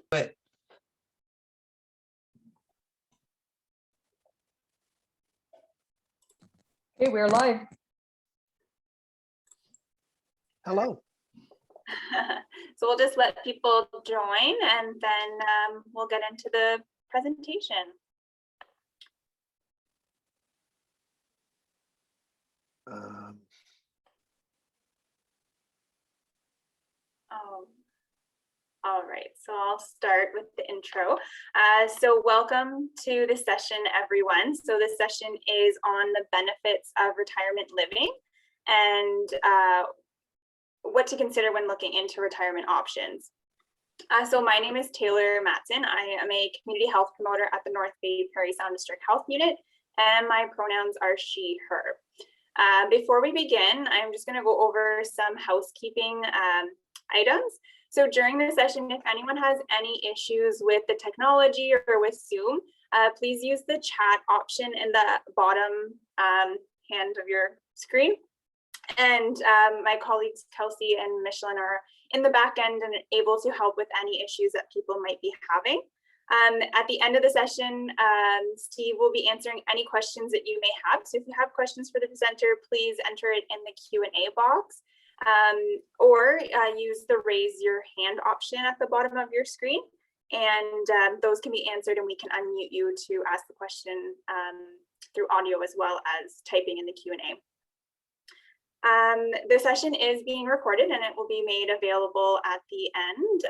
But Okay, we're live. Hello. So we'll just let people join and then we'll get into the presentation. All right, so I'll start with the intro. So welcome to this session, everyone. So this session is on the benefits of retirement living and what to consider when looking into retirement options. So my name is Taylor Matson. I am a community health promoter at the North Bay Parry Sound District Health Unit, and my pronouns are she, her. Before we begin, I'm just going to go over some housekeeping items. So during the session, if anyone has any issues with the technology or with Zoom, please use the chat option in the bottom hand of your screen. And my colleagues Kelsey and Michelin are in the back end and able to help with any issues that people might be having. At the end of the session, Steve will be answering any questions that you may have. So if you have questions for the presenter, please enter it in the Q&A box or use the raise your hand option at the bottom of your screen. And those can be answered and we can unmute you to ask the question through audio as well as typing in the Q&A. The session is being recorded and it will be made available at the end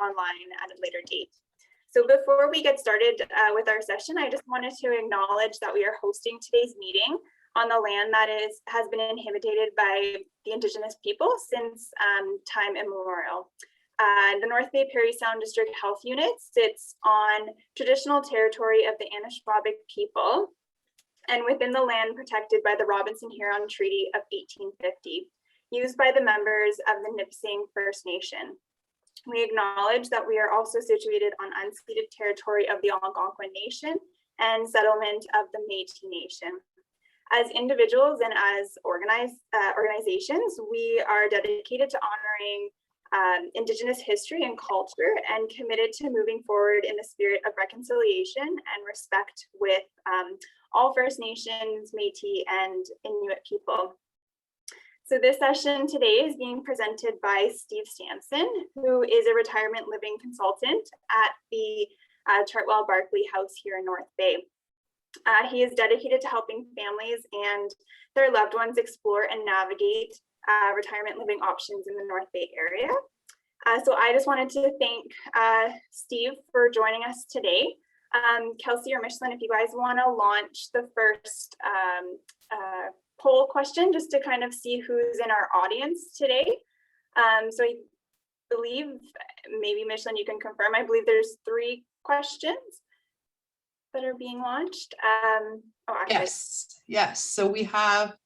online at a later date. So before we get started with our session, I just wanted to acknowledge that we are hosting today's meeting on the land that has been inhabited by the Indigenous people since time immemorial. The North Bay Parry Sound District Health Unit sits on traditional territory of the Anishwabic people and within the land protected by the Robinson-Huron Treaty of 1850, used by the members of the Nipissing First Nation. We acknowledge that we are also situated on unceded territory of the Algonquin Nation and settlement of the Métis Nation. As individuals and as organizations, we are dedicated to honoring Indigenous history and culture and committed to moving forward in the spirit of reconciliation and respect with all First Nations, Métis, and Inuit people. So this session today is being presented by Steve Sampson, who is a retirement living consultant at the Chartwell Barkley House here in North Bay. He is dedicated to helping families and their loved ones explore and navigate retirement living options in the North Bay area. So I just wanted to thank Steve for joining us today. Kelsey or Michelin, if you guys want to launch the first poll question just to kind of see who's in our audience today. So I believe, maybe Michelin, you can confirm, I believe there's 3 questions that are being launched. Yes. So we have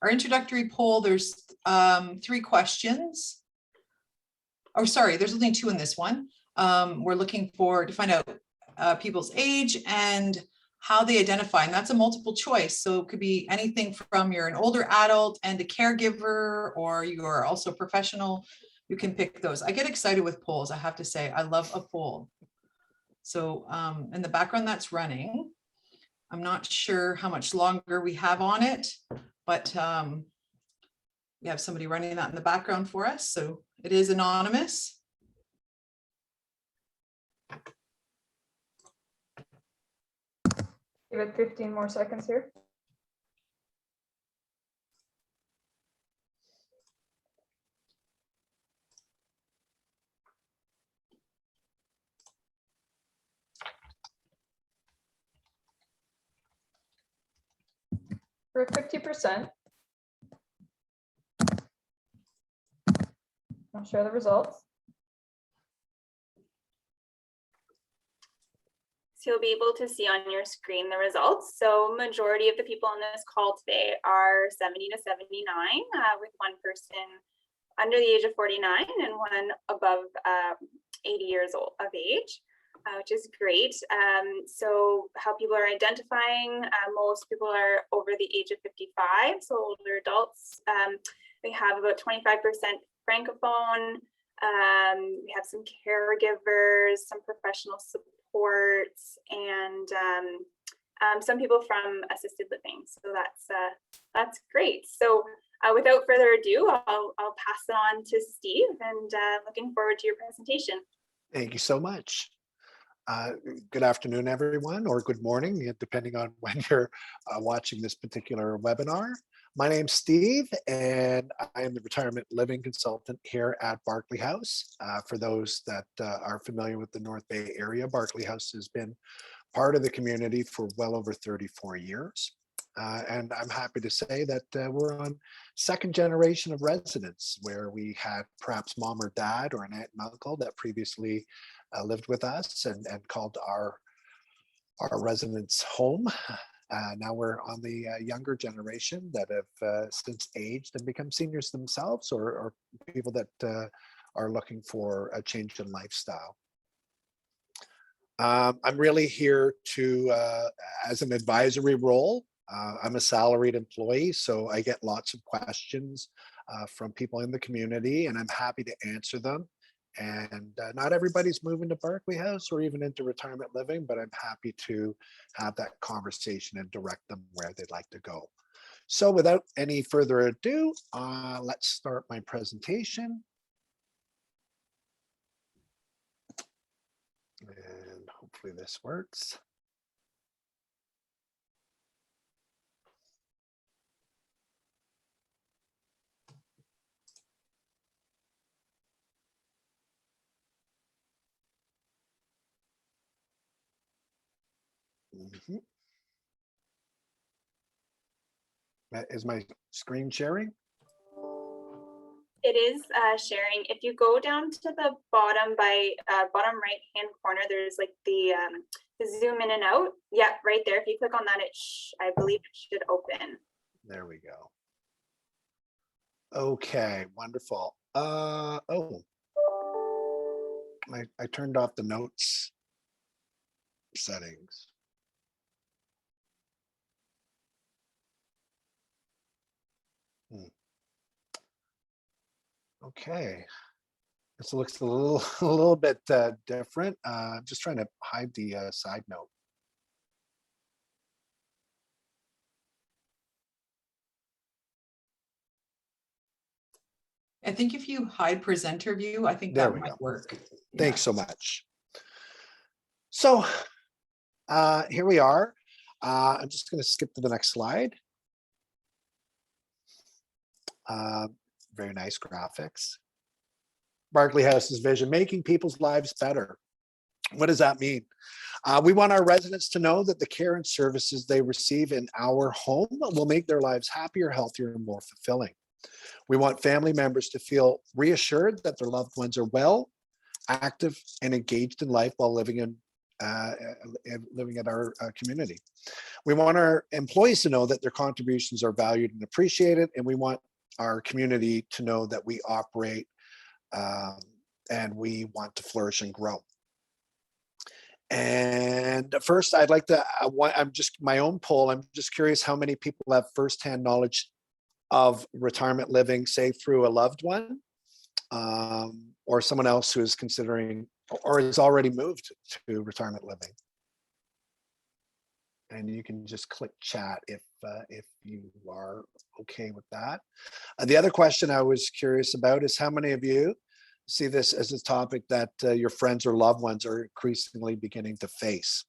our introductory poll. There's 3 questions. Oh, sorry, there's only 2 in this one. We're looking to find out people's age and how they identify, and that's a multiple choice. So it could be anything from you're an older adult and a caregiver, or you are also a professional. You can pick those. I get excited with polls, I have to say. I love a poll. So in the background that's running, I'm not sure how much longer we have on it, but we have somebody running that in the background for us. So it is anonymous. Give it 15 more seconds here. For 50%. I'll share the results. So you'll be able to see on your screen the results. So majority of the people on this call today are 70 to 79, with one person under the age of 49 and one above 80 years old of age, which is great. So how people are identifying, most people are over the age of 55, so older adults. We have about 25% francophone. We have some caregivers, some professional supports, and some people from assisted living. So that's great. So without further ado, I'll pass it on to Steve, and looking forward to your presentation. Thank you so much. Good afternoon, everyone, or good morning, depending on when you're watching this particular webinar. My name's Steve, and I am the retirement living consultant here at Barclay House. For those that are familiar with the North Bay area, Barclay House has been part of the community for well over 34 years. And I'm happy to say that we're on second generation of residents, where we had perhaps mom or dad or an aunt and uncle that previously lived with us and called our residence home. Now we're on the younger generation that have since aged and become seniors themselves, or people that are looking for a change in lifestyle. I'm really here to, as an advisory role. I'm a salaried employee, so I get lots of questions from people in the community, and I'm happy to answer them. And not everybody's moving to Barclay House or even into retirement living, but I'm happy to have that conversation and direct them where they'd like to go. So without any further ado, let's start my presentation. And hopefully this works. Mm-hmm. Is my screen sharing? It is sharing. If you go down to the bottom by bottom right hand corner, there's like the zoom in and out. Yeah, right there. If you click on that, I believe it should open. There we go. Okay, wonderful. Oh, I turned off the notes settings. Okay, this looks a little bit different. I'm just trying to hide the side note. I think if you hide presenter view, I think There that we might go. work. Thanks so much. So here we are. I'm just going to skip to the next slide. Very nice graphics. Barclay House's vision, making people's lives better. What does that mean? We want our residents to know that the care and services they receive in our home will make their lives happier, healthier, and more fulfilling. We want family members to feel reassured that their loved ones are well, active, and engaged in life while living in our community. We want our employees to know that their contributions are valued and appreciated, and we want our community to know that we operate and we want to flourish and grow. And first, I'd like to, I'm just my own poll. I'm just curious how many people have firsthand knowledge of retirement living, say through a loved one, or someone else who is considering or has already moved to retirement living. And you can just click chat if you are okay with that. The other question I was curious about is how many of you see this as a topic that your friends or loved ones are increasingly beginning to face?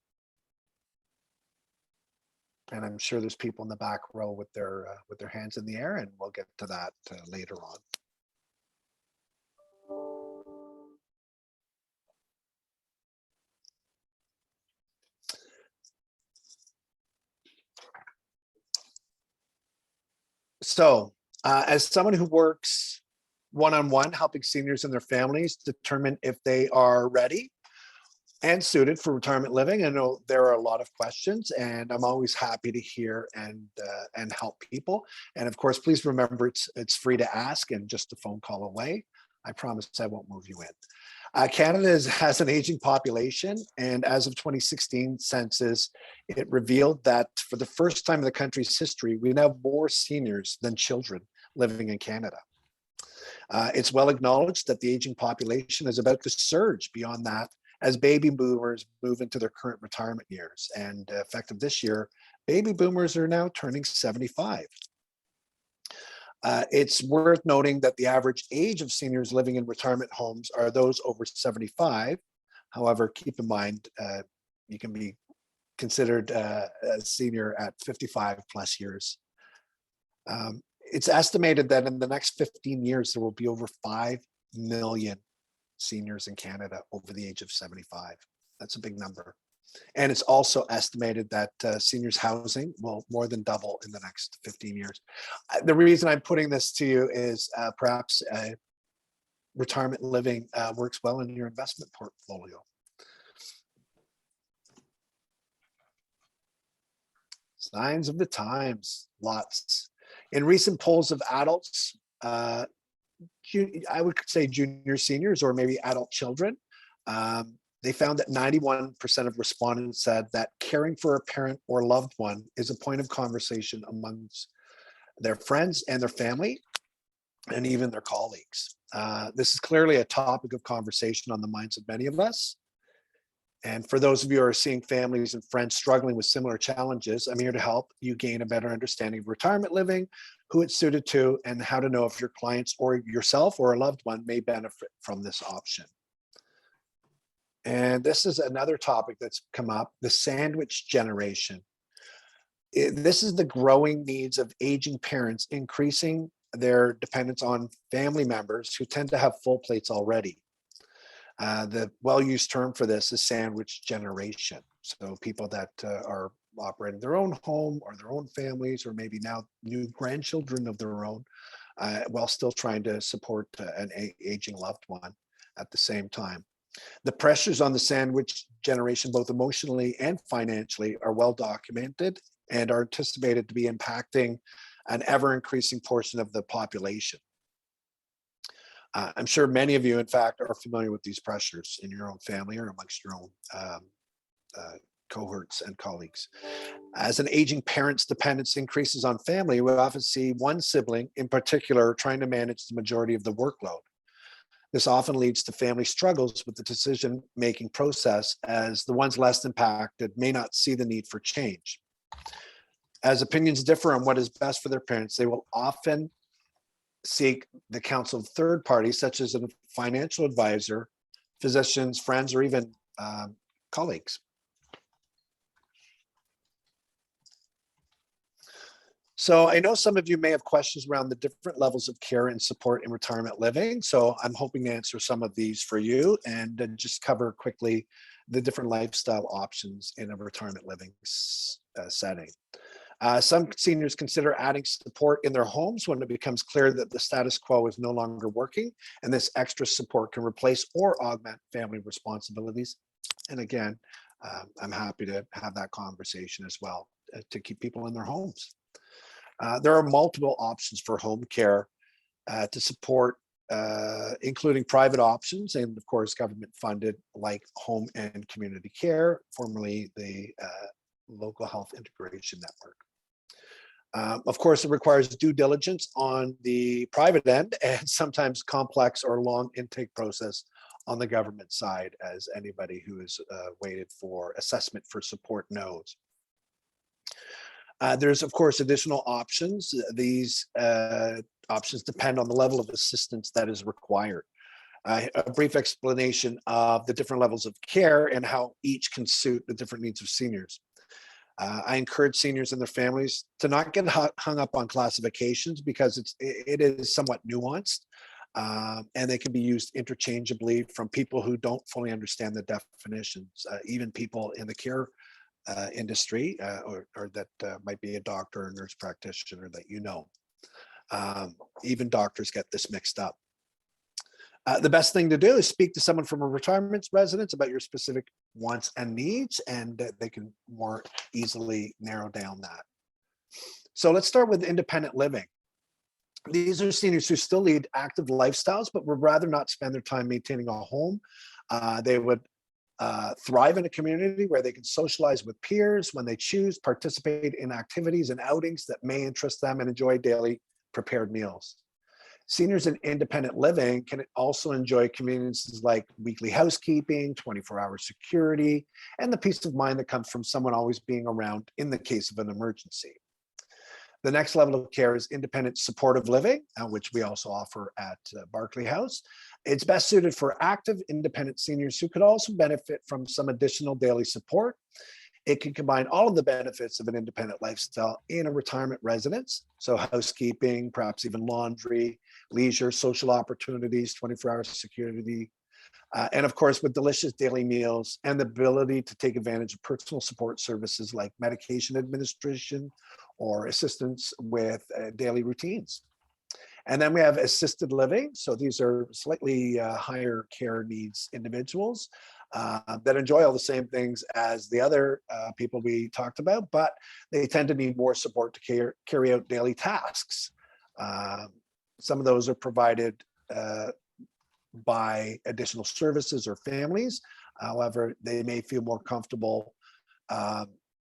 And I'm sure there's people in the back row with their hands in the air, and we'll get to that later on. So, as someone who works one-on-one, helping seniors and their families determine if they are ready and suited for retirement living, I know there are a lot of questions, and I'm always happy to hear and help people. And of course, please remember it's free to ask and just a phone call away. I promise I won't move you in. Canada has an aging population, and as of 2016 census, it revealed that for the first time in the country's history, we now have more seniors than children living in Canada. It's well acknowledged that the aging population is about to surge beyond that as baby boomers move into their current retirement years. And effective this year, baby boomers are now turning 75. It's worth noting that the average age of seniors living in retirement homes are those over 75. However, keep in mind, you can be considered a senior at 55 plus years. It's estimated that in the next 15 years, there will be over 5 million seniors in Canada over the age of 75. That's a big number. And it's also estimated that seniors housing will more than double in the next 15 years. The reason I'm putting this to you is perhaps retirement living works well in your investment portfolio. Signs of the times, lots. In recent polls of adults, I would say junior seniors or maybe adult children, they found that 91% of respondents said that caring for a parent or loved one is a point of conversation amongst their friends and their family, and even their colleagues. This is clearly a topic of conversation on the minds of many of us. And for those of you who are seeing families and friends struggling with similar challenges, I'm here to help you gain a better understanding of retirement living, who it's suited to, and how to know if your clients or yourself or a loved one may benefit from this option. And this is another topic that's come up, the sandwich generation. This is the growing needs of aging parents, increasing their dependence on family members who tend to have full plates already. The well-used term for this is sandwich generation. So people that are operating their own home or their own families, or maybe now new grandchildren of their own, while still trying to support an aging loved one at the same time. The pressures on the sandwich generation, both emotionally and financially, are well documented and are anticipated to be impacting an ever-increasing portion of the population. I'm sure many of you, in fact, are familiar with these pressures in your own family or amongst your own cohorts and colleagues. As an aging parent's dependence increases on family, we often see one sibling in particular trying to manage the majority of the workload. This often leads to family struggles with the decision-making process, as the ones less impacted may not see the need for change. As opinions differ on what is best for their parents, they will often seek the counsel of third parties, such as a financial advisor, physicians, friends, or even colleagues. So I know some of you may have questions around the different levels of care and support in retirement living. So I'm hoping to answer some of these for you and just cover quickly the different lifestyle options in a retirement living setting. Some seniors consider adding support in their homes when it becomes clear that the status quo is no longer working, and this extra support can replace or augment family responsibilities. And again, I'm happy to have that conversation as well to keep people in their homes. There are multiple options for home care to support, including private options and, of course, government funded, like home and community care, formerly the Local Health Integration Network. Of course, it requires due diligence on the private end and sometimes complex or long intake process on the government side, as anybody who has waited for assessment for support knows. There's, of course, additional options. These options depend on the level of assistance that is required. A brief explanation of the different levels of care and how each can suit the different needs of seniors. I encourage seniors and their families to not get hung up on classifications because it is somewhat nuanced, and they can be used interchangeably from people who don't fully understand the definitions, even people in the care industry, or that might be a doctor or nurse practitioner that you know. Even doctors get this mixed up. The best thing to do is speak to someone from a retirement residence about your specific wants and needs, and they can more easily narrow down that. So let's start with independent living. These are seniors who still lead active lifestyles, but would rather not spend their time maintaining a home. They would thrive in a community where they can socialize with peers when they choose, participate in activities and outings that may interest them, and enjoy daily prepared meals. Seniors in independent living can also enjoy conveniences like weekly housekeeping, 24-hour security, and the peace of mind that comes from someone always being around in the case of an emergency. The next level of care is independent supportive living, which we also offer at Barclay House. It's best suited for active independent seniors who could also benefit from some additional daily support. It can combine all of the benefits of an independent lifestyle in a retirement residence. So housekeeping, perhaps even laundry, leisure, social opportunities, 24-hour security, and of course with delicious daily meals and the ability to take advantage of personal support services like medication administration or assistance with daily routines. And then we have assisted living. So these are slightly higher care needs individuals that enjoy all the same things as the other people we talked about, but they tend to need more support to carry out daily tasks. Some of those are provided by additional services or families. However, they may feel more comfortable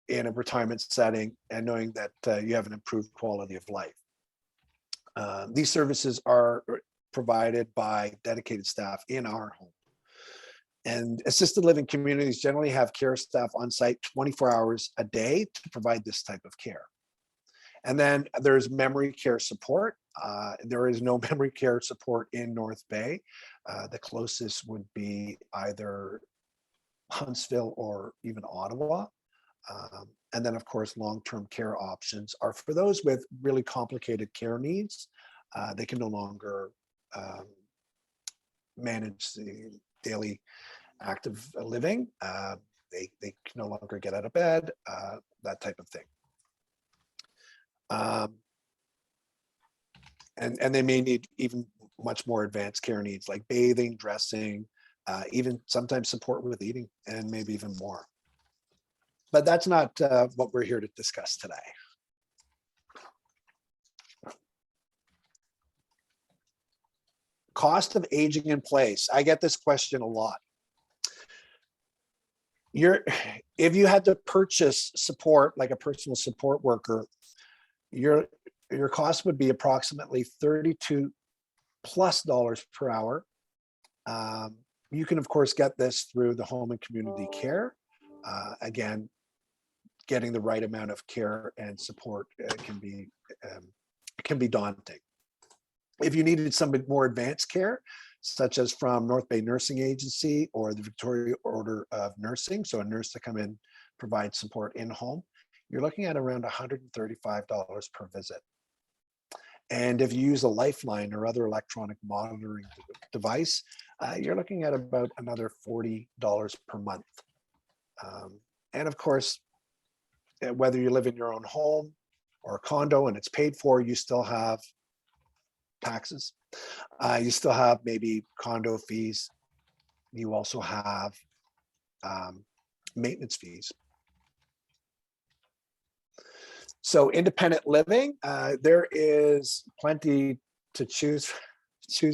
in a retirement setting and knowing that you have an improved quality of life. These services are provided by dedicated staff in our home. And assisted living communities generally have care staff on site 24 hours a day to provide this type of care. And then there's memory care support. There is no memory care support in North Bay. The closest would be either Huntsville or even Ottawa. And then of course, long-term care options are for those with really complicated care needs. They can no longer manage the daily active living. They can no longer get out of bed, that type of thing. And they may need even much more advanced care needs like bathing, dressing, even sometimes support with eating, and maybe even more. But that's not what we're here to discuss today. Cost of aging in place. I get this question a lot. If you had to purchase support like a personal support worker, your cost would be approximately $32+ per hour. You can of course get this through the home and community care. Again, getting the right amount of care and support can be daunting. If you needed some more advanced care, such as from North Bay Nursing Agency or the Victoria Order of Nursing, so a nurse to come in, provide support in home, you're looking at around $135 per visit. And if you use a Lifeline or other electronic monitoring device, you're looking at about another $40 per month. And of course, whether you live in your own home or a condo and it's paid for, you still have taxes. You still have maybe condo fees. You also have maintenance fees. So independent living, there is plenty to choose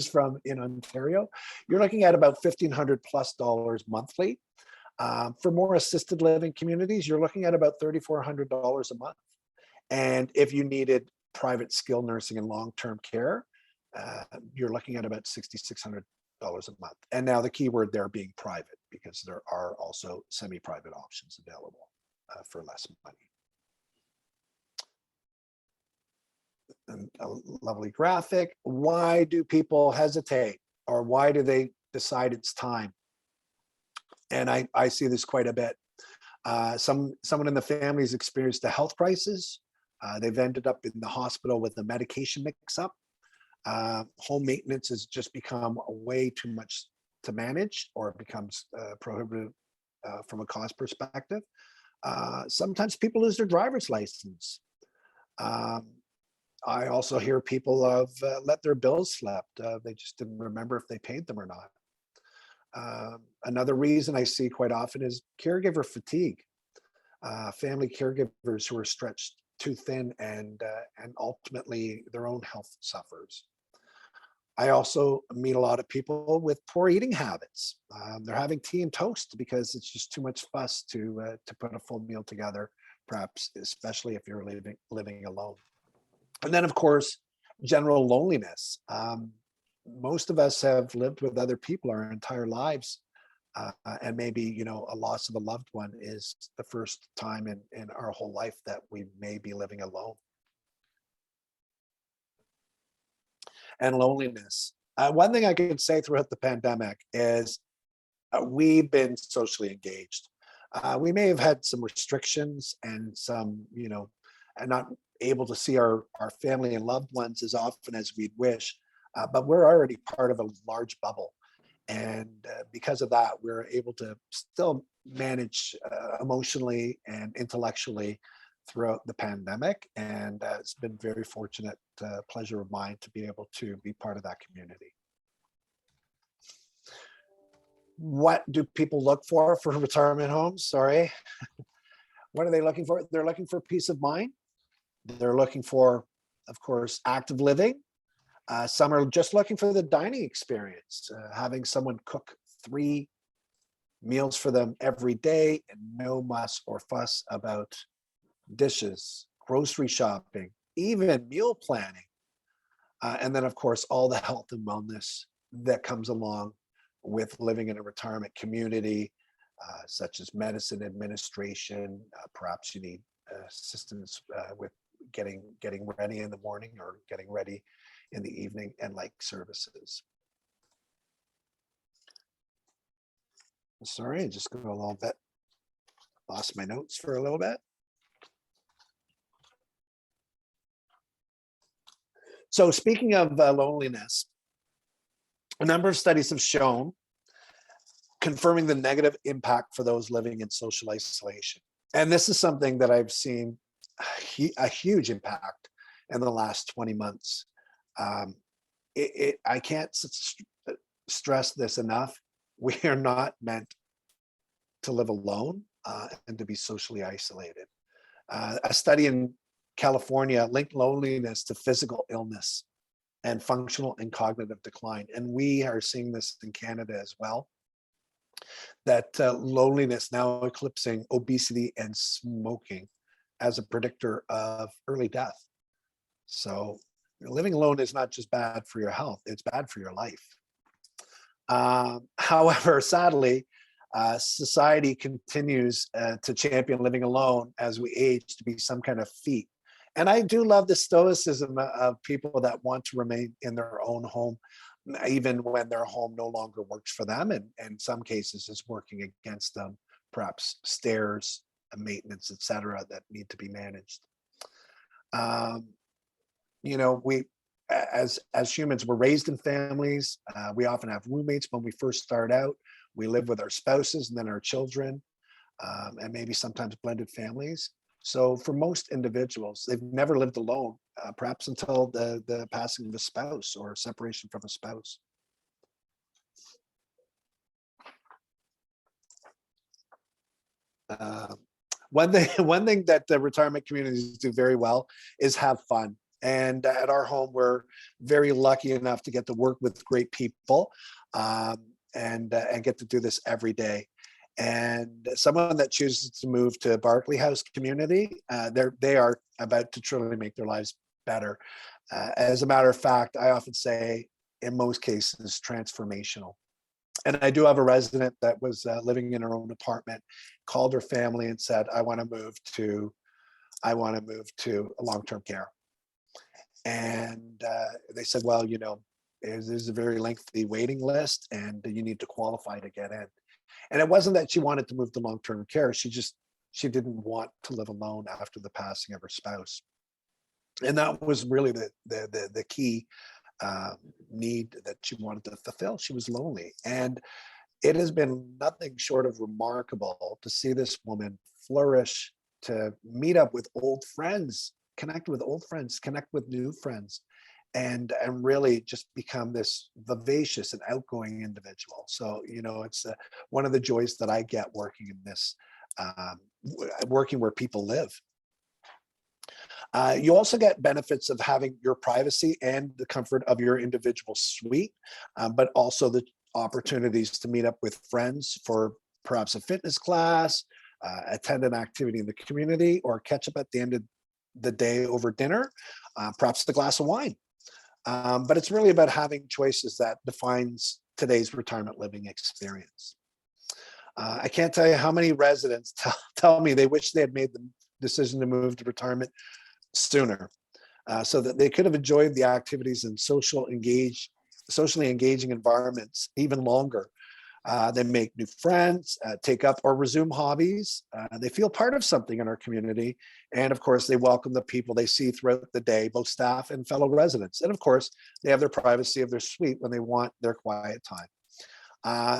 from in Ontario. You're looking at about $1,500+ monthly. For more assisted living communities, you're looking at about $3,400 a month. And if you needed private skilled nursing and long-term care, you're looking at about $6,600 a month. And now the key word there being private, because there are also semi-private options available for less money. And a lovely graphic. Why do people hesitate, or why do they decide it's time? And I see this quite a bit. Someone in the family has experienced a health crisis. They've ended up in the hospital with a medication mix-up. Home maintenance has just become way too much to manage, or it becomes prohibitive from a cost perspective. Sometimes people lose their driver's license. I also hear people have let their bills slip. They just didn't remember if they paid them or not. Another reason I see quite often is caregiver fatigue. Family caregivers who are stretched too thin, and ultimately their own health suffers. I also meet a lot of people with poor eating habits. They're having tea and toast because it's just too much fuss to put a full meal together, perhaps especially if you're living alone. And then, of course, general loneliness. Most of us have lived with other people our entire lives, and maybe, you know, a loss of a loved one is the first time in our whole life that we may be living alone. And loneliness. One thing I can say throughout the pandemic is we've been socially engaged. We may have had some restrictions and some, you know, and not able to see our family and loved ones as often as we'd wish, but we're already part of a large bubble. And because of that, we're able to still manage emotionally and intellectually throughout the pandemic. And it's been very fortunate pleasure of mine to be able to be part of that community. What do people look for retirement homes? Sorry. What are they looking for? They're looking for peace of mind. They're looking for, of course, active living. Some are just looking for the dining experience, having someone cook 3 meals for them every day and no muss or fuss about dishes, grocery shopping, even meal planning. And then, of course, all the health and wellness that comes along with living in a retirement community, such as medicine administration. Perhaps you need assistance with getting ready in the morning or getting ready in the evening, and like services. Sorry, I just got a little bit, lost my notes for a little bit. So speaking of loneliness, a number of studies have shown confirming the negative impact for those living in social isolation. And this is something that I've seen a huge impact in the last 20 months. I can't stress this enough. We are not meant to live alone and to be socially isolated. A study in California linked loneliness to physical illness and functional and cognitive decline. And we are seeing this in Canada as well, that loneliness now eclipsing obesity and smoking as a predictor of early death. So living alone is not just bad for your health, it's bad for your life. However, sadly, society continues to champion living alone as we age to be some kind of feat. And I do love the stoicism of people that want to remain in their own home, even when their home no longer works for them, and in some cases is working against them, perhaps stairs, maintenance, etc., that need to be managed. You know, we as humans, we're raised in families. We often have roommates when we first start out. We live with our spouses and then our children, and maybe sometimes blended families. So for most individuals, they've never lived alone, perhaps until the passing of a spouse or separation from a spouse. One thing that the retirement communities do very well is have fun. And at our home, we're very lucky enough to get to work with great people and get to do this every day. And someone that chooses to move to Barclay House community, they are about to truly make their lives better. As a matter of fact, I often say, in most cases, transformational. And I do have a resident that was living in her own apartment, called her family and said, I want to move to long-term care. And they said, well, you know, there's a very lengthy waiting list and you need to qualify to get in. And it wasn't that she wanted to move to long-term care. She just she didn't want to live alone after the passing of her spouse. And that was really the key need that she wanted to fulfill. She was lonely. And it has been nothing short of remarkable to see this woman flourish, to meet up with old friends, connect with old friends, connect with new friends, and really just become this vivacious and outgoing individual. So, you know, it's one of the joys that I get working in this, working where people live. You also get benefits of having your privacy and the comfort of your individual suite, but also the opportunities to meet up with friends for perhaps a fitness class, attend an activity in the community, or catch up at the end of the day over dinner, perhaps a glass of wine. But it's really about having choices that defines today's retirement living experience. I can't tell you how many residents tell me they wish they had made the decision to move to retirement sooner, so that they could have enjoyed the activities and socially engaging environments even longer. They make new friends, take up or resume hobbies. They feel part of something in our community. And of course, they welcome the people they see throughout the day, both staff and fellow residents. And of course, they have their privacy of their suite when they want their quiet time.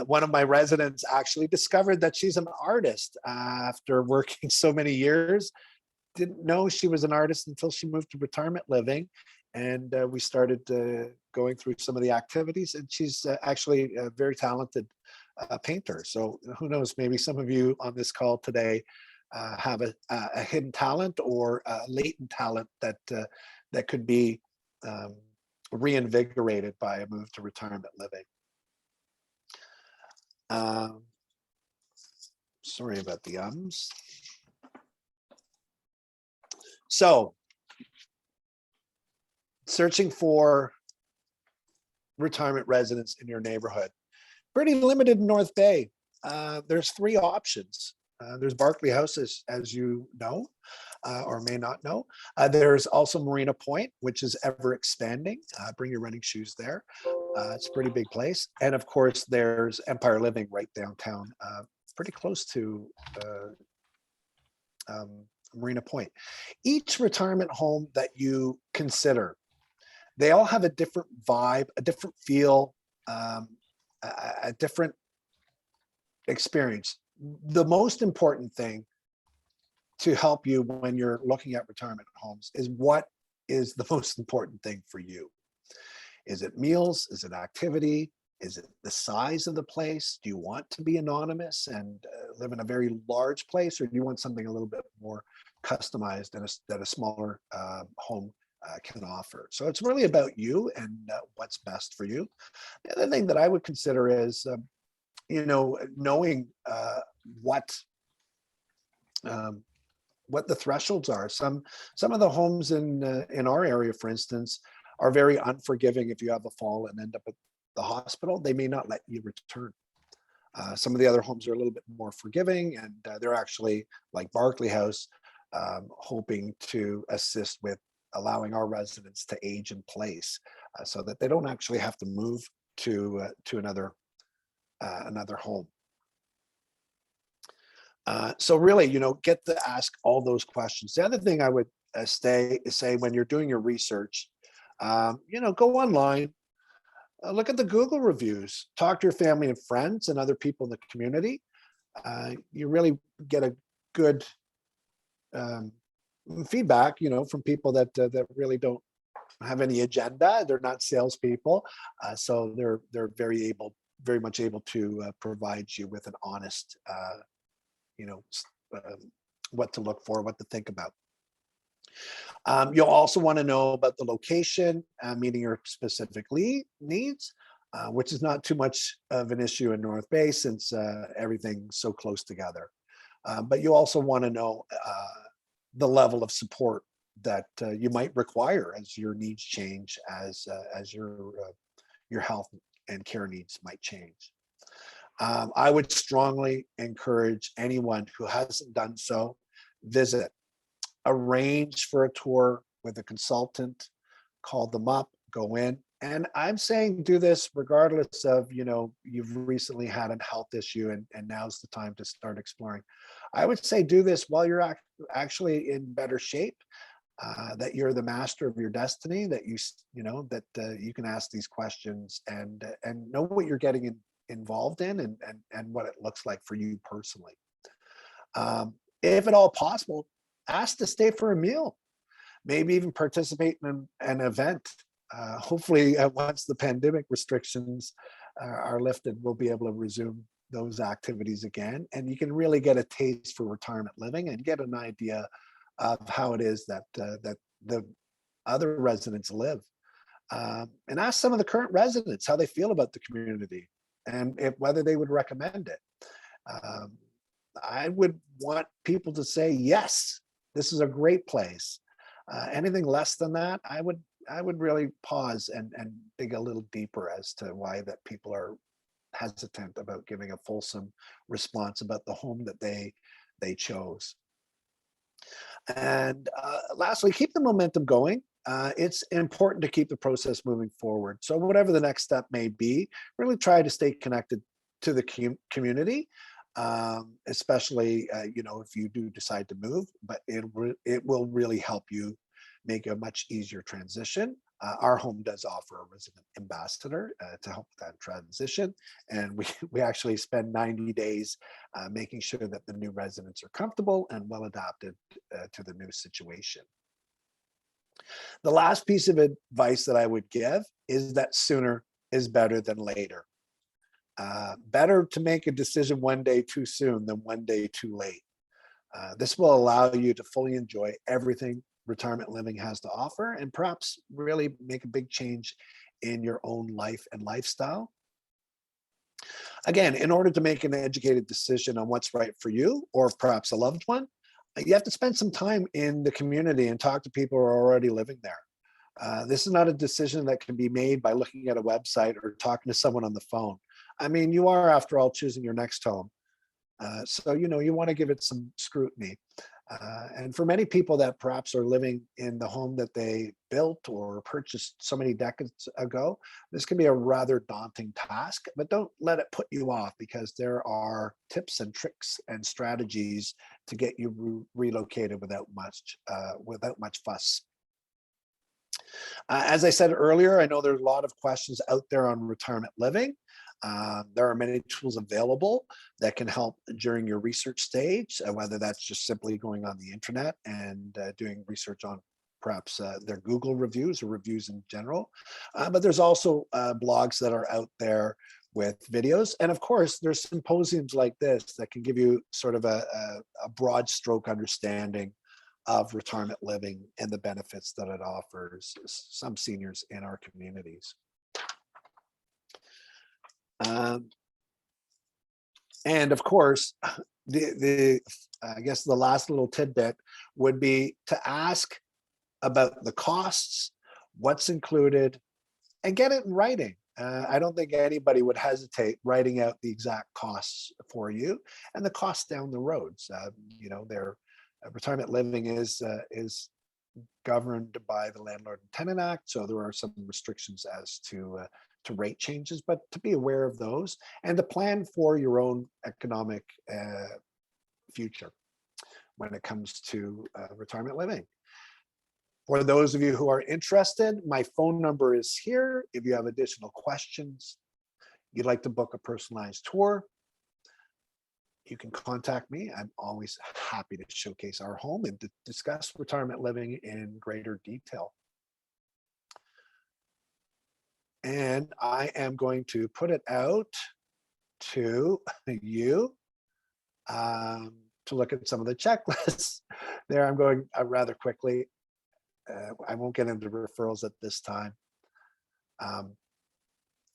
One of my residents actually discovered that she's an artist after working so many years. Didn't know she was an artist until she moved to retirement living. And we started going through some of the activities, and she's actually a very talented painter. So who knows, maybe some of you on this call today have a hidden talent or a latent talent that that could be reinvigorated by a move to retirement living. Sorry about the ums. So, searching for retirement residents in your neighborhood. Pretty limited in North Bay. There's 3 options. There's Barclay House, as you know, or may not know. There's also Marina Point, which is ever expanding. Bring your running shoes there. It's a pretty big place. And of course, there's Empire Living right downtown, pretty close to Marina Point. Each retirement home that you consider, they all have a different vibe, a different feel, a different experience. The most important thing to help you when you're looking at retirement homes is what is the most important thing for you. Is it meals? Is it activity? Is it the size of the place? Do you want to be anonymous and live in a very large place, or do you want something a little bit more customized that a smaller home can offer? So it's really about you and what's best for you. The other thing that I would consider is, you know, knowing what the thresholds are. Some of the homes in our area, for instance, are very unforgiving. If you have a fall and end up at the hospital, they may not let you return. Some of the other homes are a little bit more forgiving, and they're actually, like Barclay House, hoping to assist with allowing our residents to age in place, so that they don't actually have to move to another home. So really, you know, get to ask all those questions. The other thing I would say when you're doing your research, you know, go online, look at the Google reviews, talk to your family and friends and other people in the community. You really get a good feedback, you know, from people that really don't have any agenda. They're not salespeople, so they're very much able to provide you with an honest, you know, what to look for, what to think about. You'll also want to know about the location, meeting your specific needs, which is not too much of an issue in North Bay since everything's so close together. But you also want to know the level of support that you might require as your needs change, as your health and care needs might change. I would strongly encourage anyone who hasn't done so, visit. Arrange for a tour with a consultant, call them up, go in, And I'm saying do this regardless of, you've recently had a health issue and now's the time to start exploring. I would say do this while you're actually in better shape, that you're the master of your destiny, that you can ask these questions and know what you're getting involved in and what it looks like for you personally. If at all possible, ask to stay for a meal, maybe even participate in an event. Hopefully, once the pandemic restrictions are lifted, we'll be able to resume those activities again. And you can really get a taste for retirement living and get an idea of how it is that the other residents live. And ask some of the current residents how they feel about the community and whether they would recommend it. I would want people to say, yes, this is a great place. Anything less than that, I would really pause and dig a little deeper as to why that people are hesitant about giving a fulsome response about the home that they chose. And lastly, keep the momentum going. It's important to keep the process moving forward. So whatever the next step may be, really try to stay connected to the community, especially if you do decide to move, but it will really help you make a much easier transition. Our home does offer a resident ambassador to help with that transition. And we actually spend 90 days making sure that the new residents are comfortable and well adapted to the new situation. The last piece of advice that I would give is that sooner is better than later. Better to make a decision one day too soon than one day too late. This will allow you to fully enjoy everything retirement living has to offer and perhaps really make a big change in your own life and lifestyle. Again, in order to make an educated decision on what's right for you or perhaps a loved one, you have to spend some time in the community and talk to people who are already living there. This is not a decision that can be made by looking at a website or talking to someone on the phone. I mean, you are, after all, choosing your next home. So, you want to give it some scrutiny. And for many people that perhaps are living in the home that they built or purchased so many decades ago, this can be a rather daunting task, but don't let it put you off, because there are tips and tricks and strategies to get you relocated without much fuss. As I said earlier, I know there's a lot of questions out there on retirement living. There are many tools available that can help during your research stage, whether that's just simply going on the internet and doing research on perhaps their Google reviews or reviews in general. But there's also blogs that are out there with videos. And of course, there's symposiums like this that can give you sort of a broad stroke understanding of retirement living and the benefits that it offers some seniors in our communities. And of course, I guess the last little tidbit would be to ask about the costs, what's included, and get it in writing. I don't think anybody would hesitate writing out the exact costs for you and the costs down the roads. Their retirement living is governed by the Landlord and Tenant Act, so there are some restrictions as to rate changes, but to be aware of those and to plan for your own economic future when it comes to retirement living. For those of you who are interested, my phone number is here. If you have additional questions, you'd like to book a personalized tour, you can contact me. I'm always happy to showcase our home and to discuss retirement living in greater detail. And I am going to put it out to you to look at some of the checklists. There, I'm going rather quickly. I won't get into referrals at this time.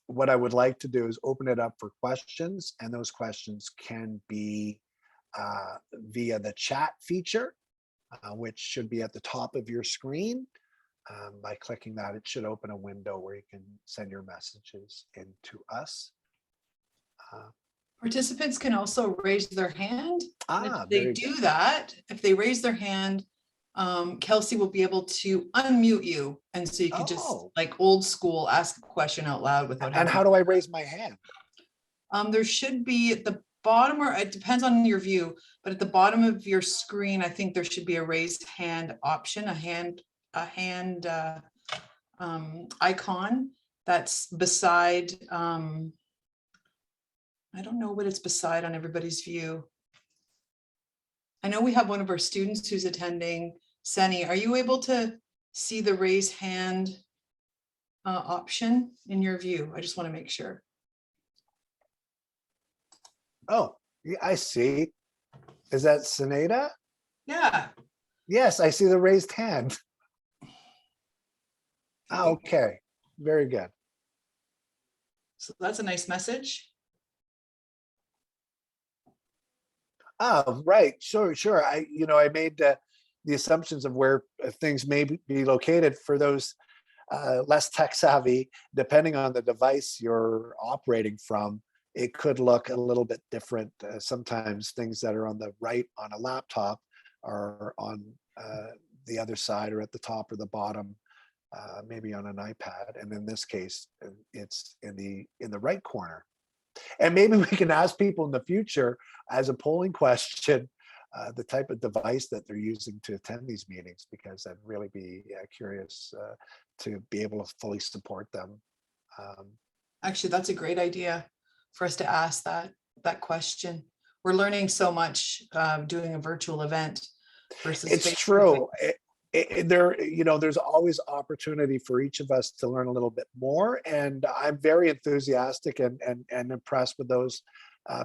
What I would like to do is open it up for questions, and those questions can be via the chat feature, which should be at the top of your screen. By clicking that, it should open a window where you can send your messages into us. Participants can also raise their hand. If they Very do good. that, if they raise their hand, Kelsey will be able to unmute you. And so you can just, Oh. like old school, ask a question out loud without And having. how do I raise my hand? There should be at the bottom, or it depends on your view, but at the bottom of your screen, I think there should be a raised hand option, a hand icon that's beside, I don't know what it's beside on everybody's view. I know we have one of our students who's attending. Seni, are you able to see the raise hand option in your view? I just want to make sure. Oh, yeah, I see. Is that Seneda? Yeah. Yes, I see the raised hand. Okay, very good. So that's a nice message. Oh, right, sure, sure. I made the assumptions of where things may be located for those less tech savvy. Depending on the device you're operating from, it could look a little bit different. Sometimes things that are on the right on a laptop are on the other side or at the top or the bottom, maybe on an iPad. And in this case, it's in the right corner. And maybe we can ask people in the future as a polling question, the type of device that they're using to attend these meetings, because I'd really be curious to be able to fully support them. Actually, that's a great idea for us to ask that question. We're learning so much doing a virtual event versus. It's face-to-face. true. There's always opportunity for each of us to learn a little bit more. And I'm very enthusiastic and impressed with those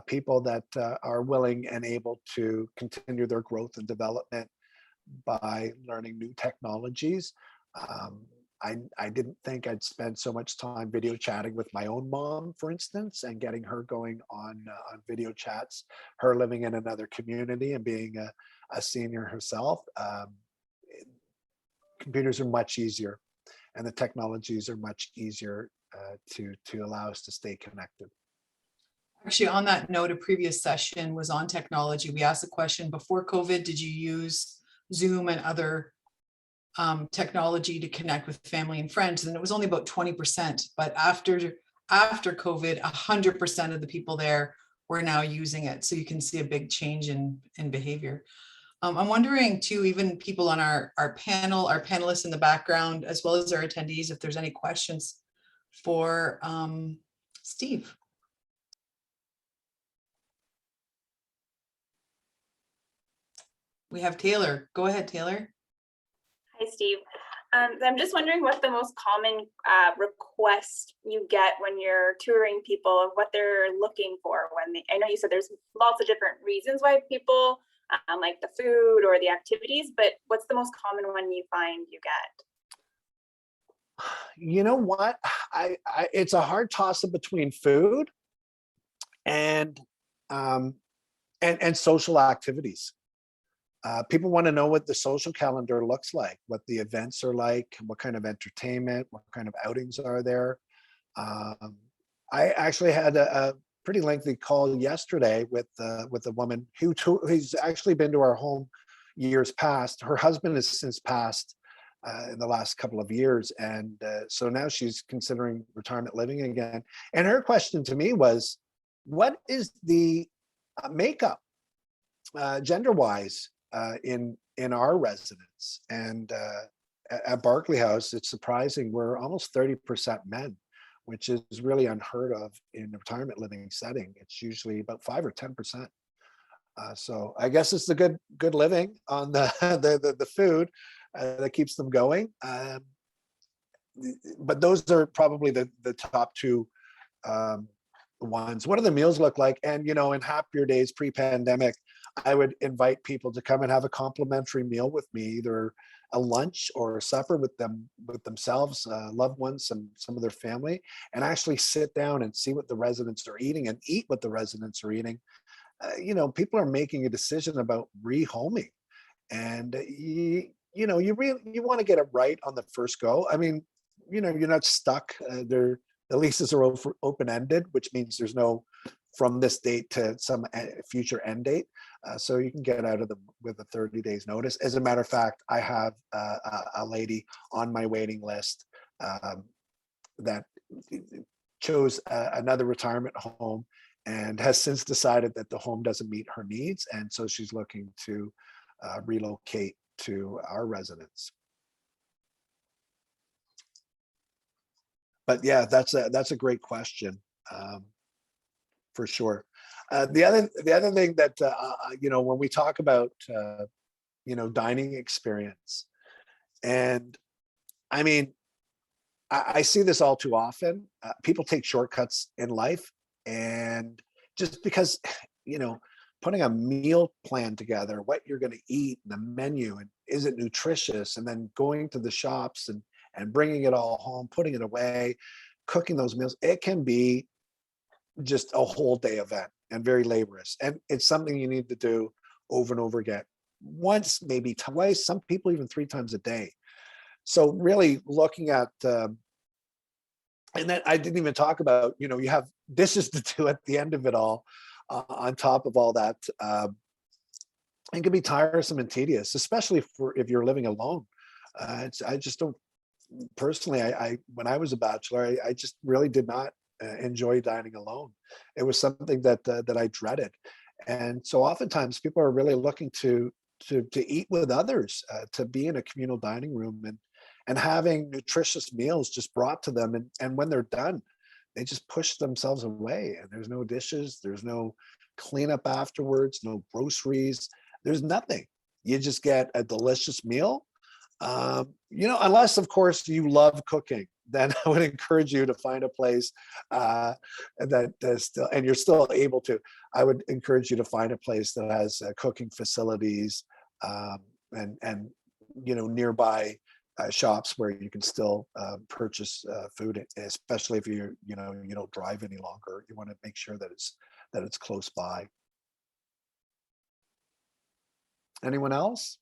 people that are willing and able to continue their growth and development by learning new technologies. I didn't think I'd spend so much time video chatting with my own mom, for instance, and getting her going on video chats, her living in another community and being a senior herself. Computers are much easier, and the technologies are much easier to allow us to stay connected. Actually, on that note, a previous session was on technology. We asked the question, before COVID, did you use Zoom and other technology to connect with family and friends? And it was only about 20%, but after COVID, 100% of the people there were now using it. So you can see a big change in behavior. I'm wondering too, even people on our panel, our panelists in the background, as well as our attendees, if there's any questions for Steve. We have Taylor. Go ahead, Taylor. Hi, Steve. I'm just wondering what the most common request you get when you're touring people of what they're looking for when I know you said there's lots of different reasons why people like the food or the activities, but what's the most common one you find you get? You know what? It's a hard toss up between food and social activities. People want to know what the social calendar looks like, what the events are like, what kind of entertainment, what kind of outings are there. I actually had a pretty lengthy call yesterday with a woman who's actually been to our home years past. Her husband has since passed in the last couple of years, and so now she's considering retirement living again. And her question to me was, "What is the makeup, gender-wise, in our residence?" And at Barclay House, it's surprising, we're almost 30% men, which is really unheard of in a retirement living setting. It's usually about 5 or 10%. So I guess it's the good living on the food that keeps them going. But those are probably the top two ones. What do the meals look like? And in happier days pre-pandemic, I would invite people to come and have a complimentary meal with me, either a lunch or a supper with themselves, loved ones, and some of their family, and actually sit down and see what the residents are eating and eat what the residents are eating. People are making a decision about rehoming, and you want to get it right on the first go. I mean, you're not stuck. The leases are open-ended, which means there's no from this date to some future end date. So you can get out of them with a 30 days notice. As a matter of fact, I have a lady on my waiting list that chose another retirement home and has since decided that the home doesn't meet her needs. And so she's looking to relocate to our residence. But yeah, that's a great question, for sure. The other thing that when we talk about dining experience, and I mean, I see this all too often. People take shortcuts in life, and just because putting a meal plan together, what you're going to eat, and the menu, and is it nutritious, and then going to the shops and bringing it all home, putting it away, cooking those meals, it can be just a whole day event and very laborious. And it's something you need to do over and over again. Once, maybe twice, some people even 3 times a day. So really looking at, and then I didn't even talk about, you have dishes to do at the end of it all, on top of all that. It can be tiresome and tedious, especially if you're living alone. I just don't, personally, I when I was a bachelor, I just really did not enjoy dining alone. It was something that I dreaded. And so oftentimes people are really looking to eat with others, to be in a communal dining room and having nutritious meals just brought to them. And when they're done, they just push themselves away, and there's no dishes, there's no cleanup afterwards, no groceries, there's nothing. You just get a delicious meal. Unless of course you love cooking, then I would encourage you to find a place that still, and you're still able to, I would encourage you to find a place that has cooking facilities, and nearby shops where you can still purchase food, especially if you don't drive any longer. You want to make sure that it's close by. Anyone else?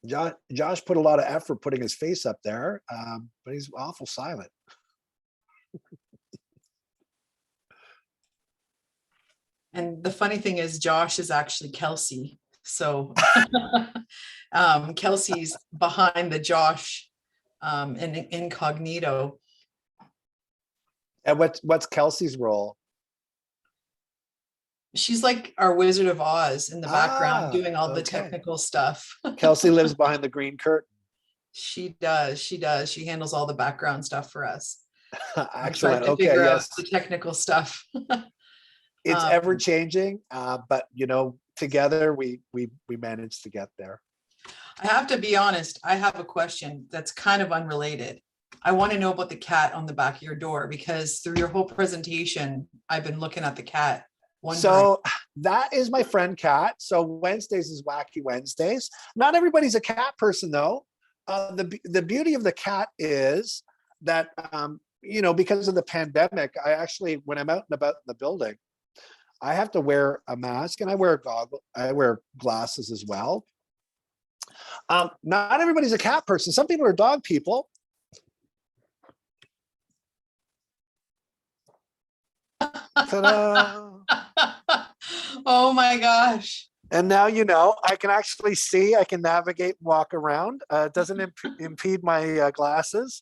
Josh put a lot of effort putting his face up there, but he's awful silent. And the funny thing is Josh is actually Kelsey. So Kelsey's behind the Josh in incognito. And what's Kelsey's role? She's like our Wizard of Oz in the background doing all the Okay. technical stuff. Kelsey lives behind the green curtain. She does. She handles all the background stuff for us. Excellent. To Okay, figure out yes. the technical stuff. It's ever changing, but together we managed to get there. I have to be honest, I have a question that's kind of unrelated. I want to know about the cat on the back of your door, because through your whole presentation, I've been looking at the cat. Wondering. So that is my friend Kat. So Wednesdays is Wacky Wednesdays. Not everybody's a cat person though. The beauty of the cat is that, because of the pandemic, I actually, when I'm out and about in the building, I have to wear a mask, and I wear glasses as well. Not everybody's a cat person. Some people are dog people. Ta-da. Oh my gosh. And now I can actually see, I can navigate, walk around. It doesn't impede my glasses.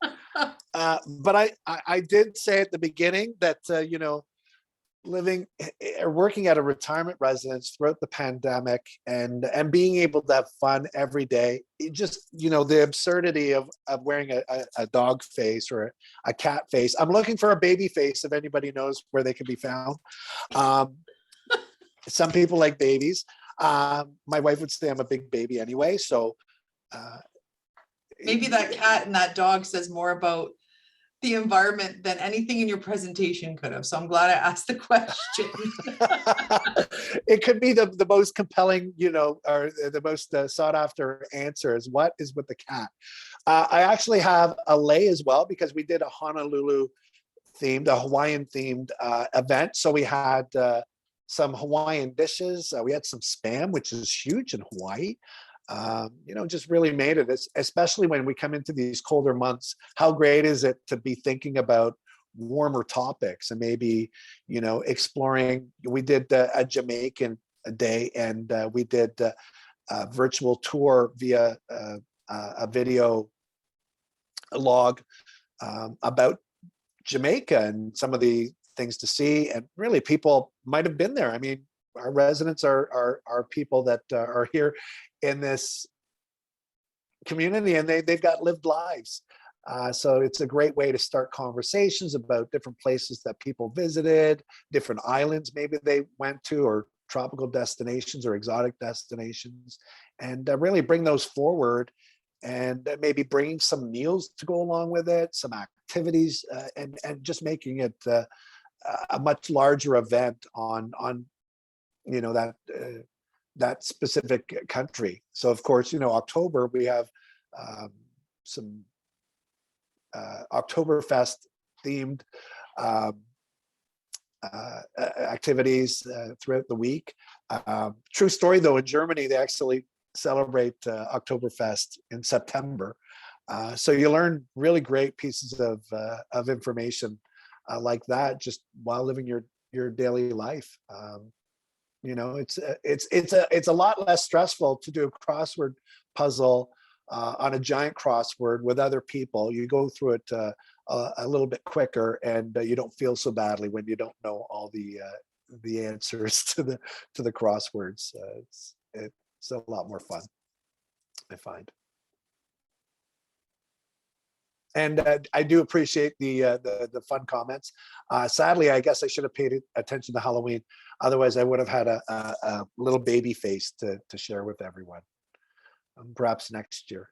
But I did say at the beginning that, living or working at a retirement residence throughout the pandemic and being able to have fun every day, it just, the absurdity of wearing a dog face or a cat face. I'm looking for a baby face if anybody knows where they can be found. Some people like babies. My wife would say I'm a big baby anyway. So maybe that cat and that dog says more about the environment than anything in your presentation could have. So I'm glad I asked the question. It could be the most compelling, or the most sought after answer is what is with the cat. I actually have a lei as well, because we did a Honolulu themed, a Hawaiian themed event. So we had some Hawaiian dishes. We had some Spam, which is huge in Hawaii. Just really made it, especially when we come into these colder months. How great is it to be thinking about warmer topics and maybe, exploring. We did a Jamaican day, and we did a virtual tour via a video log about Jamaica and some of the things to see. And really, people might have been there. I mean, our residents are people that are here in this community, and they've got lived lives. So it's a great way to start conversations about different places that people visited, different islands maybe they went to, or tropical destinations or exotic destinations, and really bring those forward, and maybe bringing some meals to go along with it, some activities, and just making it a much larger event on that specific country. So of course, October, we have some Oktoberfest themed activities throughout the week. True story though, in Germany, they actually celebrate Oktoberfest in September. So you learn really great pieces of information like that just while living your daily life. It's a lot less stressful to do a crossword puzzle on a giant crossword with other people. You go through it a little bit quicker, and you don't feel so badly when you don't know all the answers to the crosswords. It's a lot more fun, I find. And I do appreciate the fun comments. Sadly, I guess I should have paid attention to Halloween. Otherwise, I would have had a little baby face to share with everyone. Perhaps next year.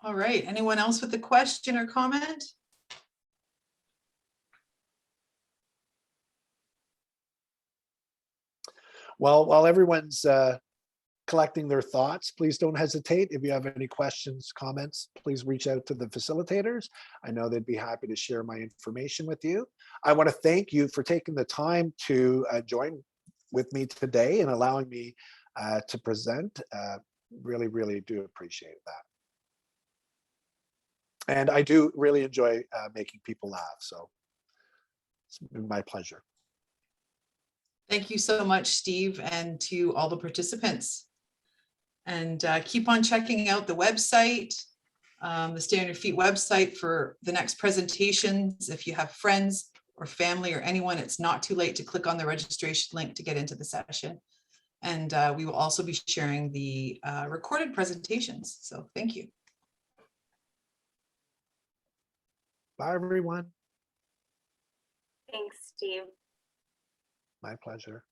All right, anyone else with a question or comment? Well, while everyone's collecting their thoughts, please don't hesitate. If you have any questions, comments, please reach out to the facilitators. I know they'd be happy to share my information with you. I want to thank you for taking the time to join with me today and allowing me to present. Really, really do appreciate that. And I do really enjoy making people laugh. So it's been my pleasure. Thank you so much, Steve, and to all the participants. And keep on checking out the website, the Stay on Your Feet website for the next presentations. If you have friends or family or anyone, it's not too late to click on the registration link to get into the session. And we will also be sharing the recorded presentations. So thank you. Bye, everyone. Thanks, Steve. My pleasure.